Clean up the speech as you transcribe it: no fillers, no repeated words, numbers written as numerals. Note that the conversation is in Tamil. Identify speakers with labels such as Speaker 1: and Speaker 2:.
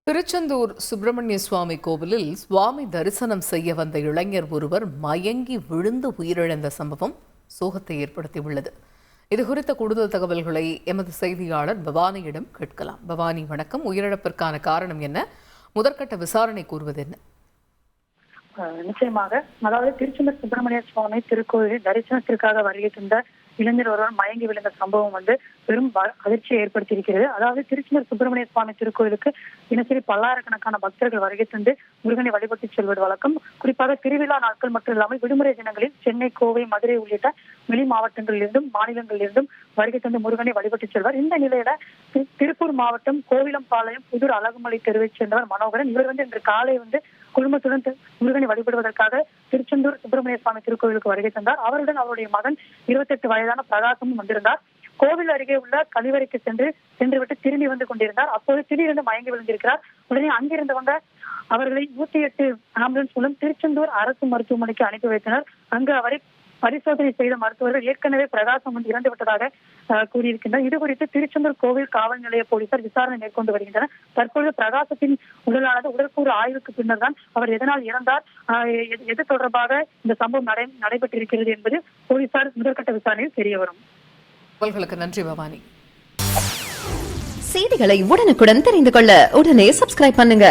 Speaker 1: திருச்செந்தூர் சுப்பிரமணிய சுவாமி கோவிலில் சுவாமி தரிசனம் செய்ய வந்த இளைஞர் ஒருவர் மயங்கி விழுந்து உயிரிழந்த சம்பவம் சோகத்தை ஏற்படுத்தியுள்ளது. இதுகுறித்த கூடுதல் தகவல்களை எமது செய்தியாளர் பவானியிடம் கேட்கலாம். பவானி, வணக்கம். உயிரிழப்பிற்கான காரணம் என்ன? முதற்கட்ட விசாரணை கூறுவது என்ன?
Speaker 2: நிச்சயமாக, அதாவது திருச்செந்தூர் சுப்பிரமணிய சுவாமி திருக்கோயிலில் தரிசனத்திற்காக வருகை தந்த இளைஞர் ஒருவர் மயங்கி விழுந்த சம்பவம் பெரும் அதிர்ச்சியை ஏற்படுத்தியிருக்கிறது. அதாவது திருச்செந்தூர் சுப்பிரமணிய சுவாமி திருக்கோயிலுக்கு தினசரி பல்லாயிரக்கணக்கான பக்தர்கள் வருகை தந்து முருகனை வழிபட்டு செல்வது வழக்கம். குறிப்பாக திருவிழா நாட்கள் மட்டும் இல்லாமல் விடுமுறை தினங்களில் சென்னை, கோவை, மதுரை உள்ளிட்ட வெளி மாவட்டங்களிலிருந்தும் மாநிலங்களிலிருந்தும் வருகை தந்து முருகனை வழிபட்டு செல்வார். இந்த நிலையில திருப்பூர் மாவட்டம் கோவிலம்பாளையம் புதூர் அழகுமலை தெருவை சேர்ந்தவர் மனோகரன். இவர் இன்று காலை குடும்பத்துடன் முருகனை வழிபடுவதற்காக திருச்செந்தூர் சுப்பிரமணிய சுவாமி திருக்கோயிலுக்கு வருகை தந்தார். அவருடன் அவருடைய மகன் 28 வயதான பிரகாசமும் வந்திருந்தார். கோவில் அருகே உள்ள கழிவறைக்கு சென்றுவிட்டு திரும்பி வந்து கொண்டிருந்தார். அப்போது திடீரென்று மயங்கி விழுந்திருக்கிறார். உடனே அங்கிருந்தவங்க அவர்களை 108 ஆம்புலன்ஸ் மூலம் திருச்செந்தூர் அரசு மருத்துவமனைக்கு அனுப்பி வைத்தனர். அங்கு அவரை பரிசோதனை செய்த மருத்துவர்கள் ஏற்கனவே பிரகாசம் இறந்து விட்டதாக கூறியிருக்கின்றனர். இது குறித்து திருச்செந்தூர் கோவில் காவல் நிலைய போலீசார் விசாரணை மேற்கொண்டு வருகின்றனர். தற்பொழுது பிரகாசத்தின் உடலானது உடற்கூறு ஆய்வுக்கு பின்னர் தான் அவர் எதனால் இறந்தார், எது தொடர்பாக இந்த சம்பவம் நடைபெற்றிருக்கிறது என்பது போலீசார் முதற்கட்ட விசாரணையில் தெரிய வரும்.
Speaker 1: நன்றி பவானி.
Speaker 3: செய்திகளை உடனுக்குடன் தெரிந்து கொள்ள உடனே சப்ஸ்கிரைப் பண்ணுங்க.